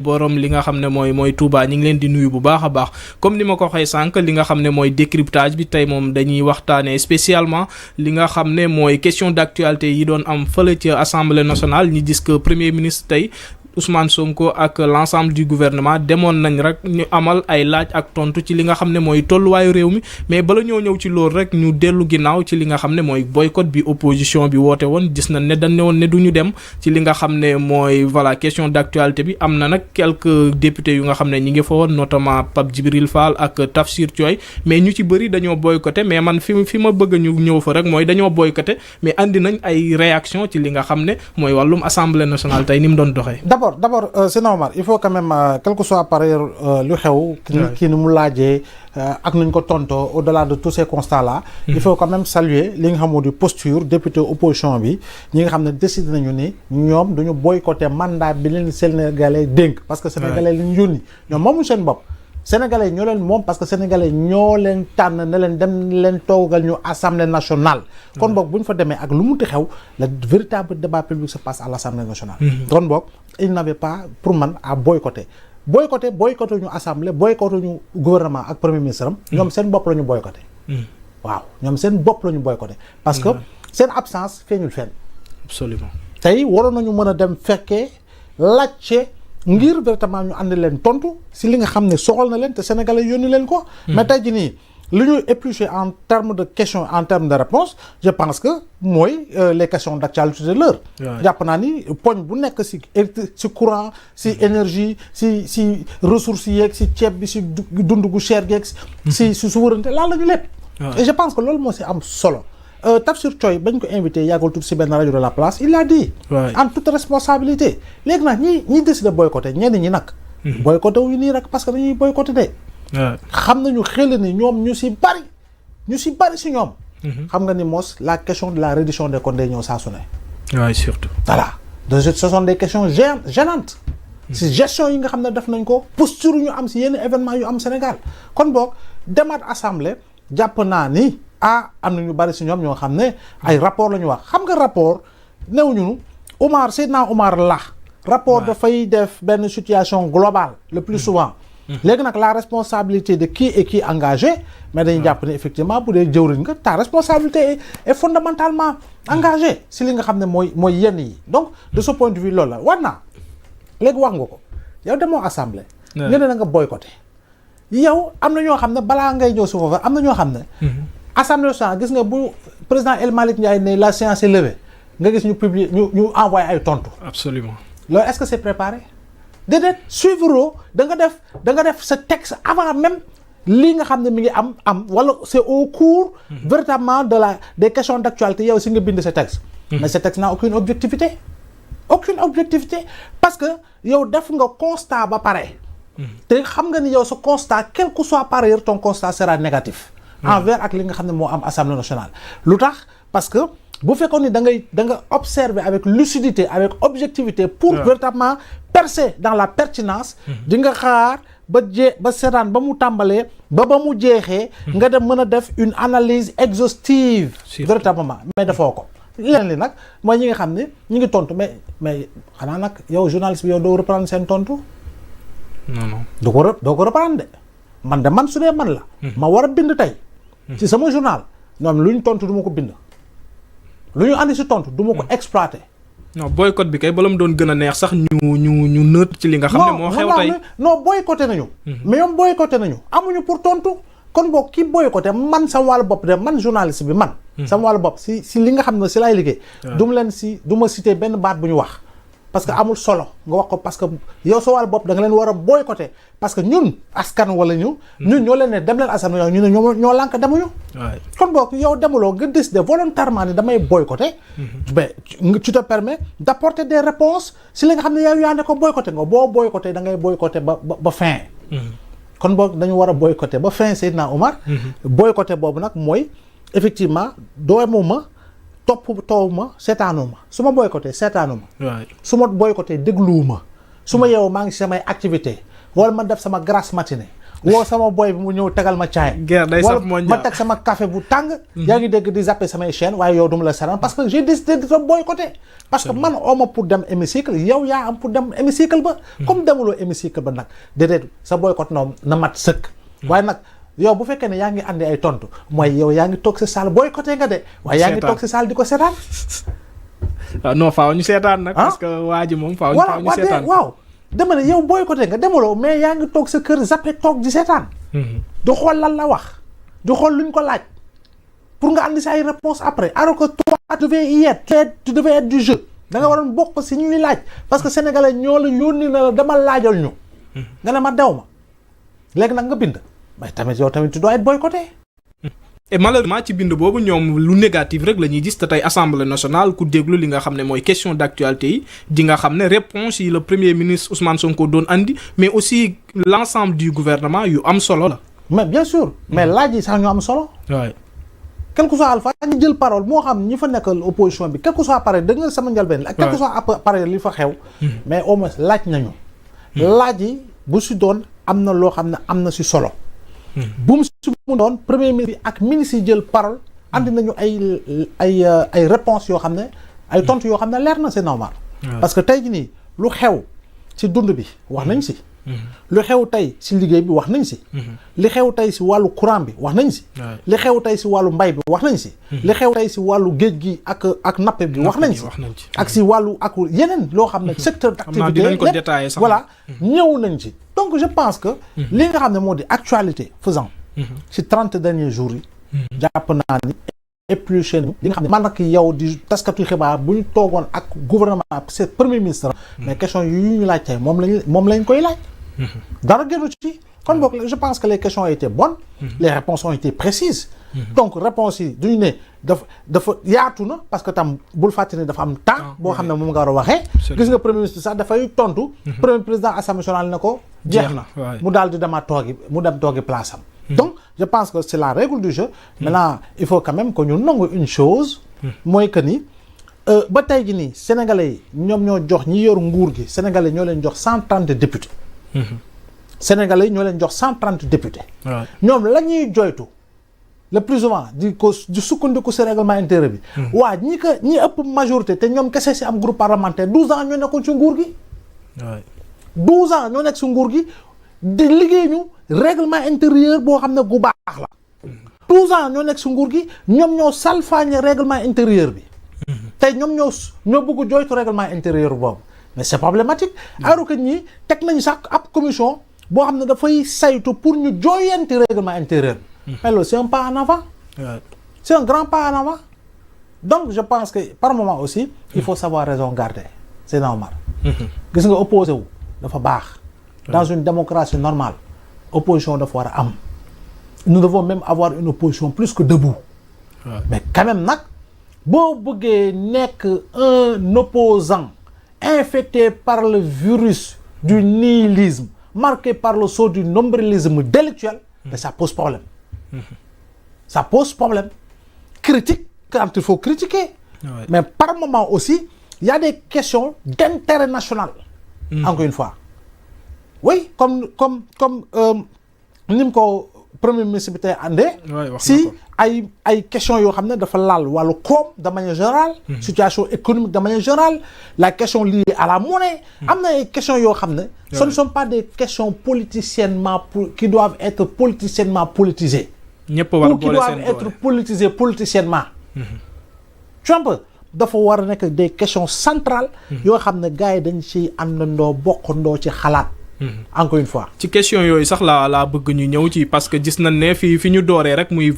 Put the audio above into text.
borom li nga xam ne mooy Touba ñi ngi leen di nuyu bu baax a baax comme ni ma ko waxee sànq li nga xam ne mooy décryptage bi tey moom dañuy waxtaanee spécialement li nga xam ne mooy question d'actualité yi doon am fële ci Assemblée nationale ñi gis que premier ministre tey Ousmane Sonko ak l'ensemble du gouvernement demoon nañ rek ñu amal ay laaj ak tontu ci li nga xam ne mooy tolluwaayu réew mi mais bala ñoo ñëw ci loolu rek ñu dellu ginnaaw ci li nga xam ne mooy boycott bi opposition bi woote woon gis nañ ne dañ ne woon ne du ñu dem ci li nga xam ne mooy voilà question d'actualité bi am na nag quelques députés yu nga xam ne ñi ngi fa woon notamment Pape Djibril Fall ak Tafsir Thioye mais ñu ci bëri dañoo boycotté mais man fi ma bëgg ñu ñëw fa rek mooy dañoo boycotté mais andi nañ ay réaction ci li nga xam ne mooy wàllum Assemblée nationale tey ni mu doon doxee. D'abord c'est normal il faut quand même quel que soit par ailleurs lu xew kii ni mu laajee ak nuñ ko tontoo au-delà de tous ces constats là il faut quand même saluer li nga xam moo di posture député opposition bi ñi nga xam ne décidé nañu ni ñoom duñu boycotter mandat bi leen Sénégalais dénk parce que Sénégalais lañu yónni ñoom moomuñ seen bopp Sénégalais ñoo leen moom parce que Sénégalais ñoo leen tànn ne leen dem leen toogal ñu Assemblée nationale kon boog bu ñu fa demee ak lu munti xew le véritable débat public se passe à l'Assemblée nationale kon boog il n'avait pas pour man à boycotter ñu Assemblée boycotter ñu gouvernement ak premier ministre am ñoom seen bopp la ñu boycotter waaw ñoom seen bopp la ñu boycotter parce que seen absence feeñul fenn absolument tey waroon nañu mën a dem fekkee laajte ngir véritablement ñu àndi leen tontu si li nga xam ne soxal na leen te sénégalais yónni leen ko mais tey jii nii li ñu épluché en termes de questions en termes de réponses je pense que mooy les questions d'actualité de l'heure jàpp naa ni poñ bu nekk si courant si énergie si ressources yeeg si ceeb bi si dund gu cher geeg si souveraineté laal la ñu lépp et je pense que loolu moo si am solo Tafsir Thioye bañ ko invité yàggul tuuti si benn rajo de la place il l'a dit en toute responsabilité léegi nag ñi décidé boycotter ñenn ñi nag boycotter wu nii rek parce que dañuy boycotter de xam nañu xel ni ñoom ñu si bari si ñoom xam nga ni mos la question de la reddition des comptes day ñëw saa su ne waaw surtout voilà ce sont des questions gênantes si gestion yi nga xam ne def nañ ko posture ñu am si yenn événement yu am Sénégal kon boog demaat assemblée jàpp naa ni am na ñu bari si ñoom ñoo xam ne ay rapport la ñu wax xam nga rapport néew ñu Seydina Omar la rapport dafay def benn situation globale le plus souvent léegi nag la responsabilité de qui est qui engagé mais dañuy jàpp ne effectivement bu dee jëwriñ nga ta responsabilité est fondamentalement engagée si li nga xam ne mooy yenn yi donc de ce point de vue loolu la war naa léegi wax nga ko yow demoo assemblée nga ne na nga boycotté yow am na ñoo xam ne balaa ngay ñëw si foofu am na ñoo xam ne Assemblée nationale gis nga bu président El Malick Ndiaye ne la séance est levée nga gis ñu publier ñu envoyé ay tontu. Absolument. loolu est-ce que c'est préparé déedéet suivre da nga def sa texte avant même li nga xam ne mi ngi am wala c'est au cours véritablement des questions d'actualité yow si nga bind sa texte. mais ce texte n'a aucune objectivité parce que yow def nga constat ba pare. te xam nga ni yow sa constat quel que soit par ailleurs ton constat sera négatif. envers ak li nga xam ne moo am Assemblée nationale lu tax parce que bu fekkoon ni da nga observer avec lucidité avec objectivité pour véritablement percer dans la pertinence di nga xaar ba seetaan ba mu tàmbalee ba mu jeexee nga dem mën a def une analyse exhaustive véritablement mais dafoo ko leen li nag mooy ñi nga xam ne ñi ngi tontu mais xanaa nag yow journaliste bi yow doo reprendre seen tontu non doo ko reprendre de man su dee man la ma war a bind tey ci sama journal ñoom lu ñu tontu du ma ko bind lu ñu andi si tontu du ma ko exploiter. non boycott bi kay bala mu doon gën a neex sax ñu nëtt ci li nga xam ne moo xew tey non boycotté nañu mais ñoom boycotté nañu amuñu pour tontu kon boog ki boycotté man sama wàllu bopp de man journaliste bi man sama wàllu bopp si li nga xam ne si laay liggéey du ma citer benn baat bu ñu wax parce que amul solo nga wax ko parce que yow sa wàllu bopp da nga leen war a boycotter parce que ñun askan wala ñun ñoo leen ne dem leen assemblée ñu ne ñoo lànk demuñu kon boog yow demuloo nga décider volontairement ni damay boycotter mais tu te permets d'apporter des réponses si li nga xam ne yow yaa ne ko boycotter nga boo boycotter da ngay boycotter ba fin kon boog dañu war a boycotter ba fin Seydina Omar boycotter boobu nag mooy effectivement doomuma toppatoo seetaanuma su ma boycotté seetaanuma su ma boycotté dégluwuma su ma yeewoo maa ngi si samay activité wala ma def sama grasse matinée woo sama boy bi mu ñëw tegal ma caay. guerre day sax wala ma teg sama café bu tàng. yaa ngi dégg di zapper samay chaîne waaye yow duma la seetaan parce que j'ai décidé de te boycotter. parce que man ooma pour dem hémicycle yow yaa am pour dem hémicycle ba. comme demuloo hémicycle ba nag déedéet sa boycott noonu na mat sëkk. waaye nag yow bu fekkee ne yaa ngi andi ay tontu mooy yow yaa ngi toog sa salle boycotté nga de. waaye yaa ngi toog sa salle di ko seetaan. non faaw ñu seetaan nag. parce que waa ji moom faaw ñu seetaan. waaw dama ne yow boycotté nga demuloo mais yaa ngi toog sa kër zappé toog di seetaan. du xool lan la wax. du xool luñ ko laaj. pour nga andi sa ay réponse après alors que toi tu devais y être. tu devais être du jeu. da nga waroon bokk si ñuy laaj parce que sénégalais ñoo la yónni na la dama laajal ñu. nga ne ma dew ma léegi nag nga bind. mais tamit yow tamit tu dois être boycotté. et malheureusement ci bind boobu ñoom lu négatif rek la ñuy gis te tey assemblée nationale ku déglu li nga xam ne mooy question d'actualité yi di nga xam ne réponse yi le premier ministre Ousmane Sonko doon andi mais aussi l'ensemble du gouvernement yu am solo la. mais bien sûr. mais laaj yi sax ñu am solo. waay. quel que soit alpha ñu jël parole moo xam ñi fa nekkal opposition bi quel que soit pare dëgg nga sama njëlbeen ak quel que soit pare li fa xew. mais au moins laaj nañu. laaj yi bu si doon am na loo xam ne am na si solo. bu mu si mu doon premier ministre bi ak ministre yi jël parole andi nañu ay réponses yoo xam ne ay tontu yoo xam ne leer na c'est normal. parce que tey jii nii lu xew ci dund bi wax nañ si. lu xew tey si liggéey bi wax nañ si. li xew tey si wàllu courant bi wax nañ si. li xew tey si wàllu mbay bi wax nañ si. li xew tey si wàllu géej gi ak nappe bi wax nañ si. ak si wàllu ak yeneen loo xam ne secteur d'activité voilà ñëw nañ si. donc je pense que li nga xam ne moo di actualité faisant ci 30 derniers jours yi jàpp naa ni épluché nañu li nga xam ne man nag yow di taskatu xibaar bu ñu toogoon ak gouvernement c'est premier ministre mais question yu ñu laaj tey moom lañ koy laaj dara gënu ci kon boog je pense que les questions ont été bonnes les réponses ont été précises donc réponse yi duñu ne dafa yaatu na parce que tam bul fàtte ne dafa am temps boo xam ne moom nga war a waxee gis nga premier ministre sax dafay tontu premier président assemblée nationale ne ko jeex na mu daal di demaat toogi place am donc je pense que c'est la règle du jeu maintenant il faut quand même que ñu nangu une chose mooy que ni ba tey gi nii sénégalais yi ñoom ñoo jox ñi yor nguur gi sénégalais ñoo leen jox 130 députés sénégalais yi ñoo leen jox 130 députés ñoom la ñuy joytu le plus souvent di sukkandiku si règlement intérieur bi waa ñi ëpp majorité te ñoom kese si am groupe parlementaire 12 ans ñoo nekkoon ci nguur gi 12 ans ñoo nekk si nguur gi di liggéey ñu règlement intérieur boo xam ne gu baax la 12 ans ñoo nekk si nguur gi ñoom ñoo salfaañe règlement intérieur bi tey ñoom ñoo bëgg joytu règlement intérieur boobu mais c'est problématique alors que ñii teg nañu sax ab commission boo xam ne dafay saytu pour ñu jooyanti règlement intérieur bi mais loolu c'est un pas en avant c'est un grand pas en avant donc je pense que par moment aussi il faut savoir raison garder c'est normal gis nga opposé wu dafa baax dans une démocratie normale opposition dafa war a am nous devons même avoir une opposition plus que debout mais quand même nag boo bëggee nekk un opposant infecté par le virus du nihilisme marqué par le sceau du nombrilisme délictuel mais ça pose problème ça pose problème critique quand il faut critiquer mais par moment aussi il y a des questions d'intérêt national encore une fois oui comme ni mu ko premier ministre bi tey andee si ay questions yoo xam ne dafa laal wàllu koom de manière générale situation économique de manière générale la question liée à la monnaie am na ay questions yoo xam ne ce ne sont pas des questions politiciennement qui doivent être politiciennement politisées ñëpp war a ou qui doivent être politisées politiciennement tu vois dafa war a nekk des questions centrales yoo xam ne gars yi dañ ci àndandoo bokkandoo ci xalaat encore une fois ci question yooyu sax laa bëgg ñu ñëw ci parce que gis nañ ne fi ñu dooree rek muy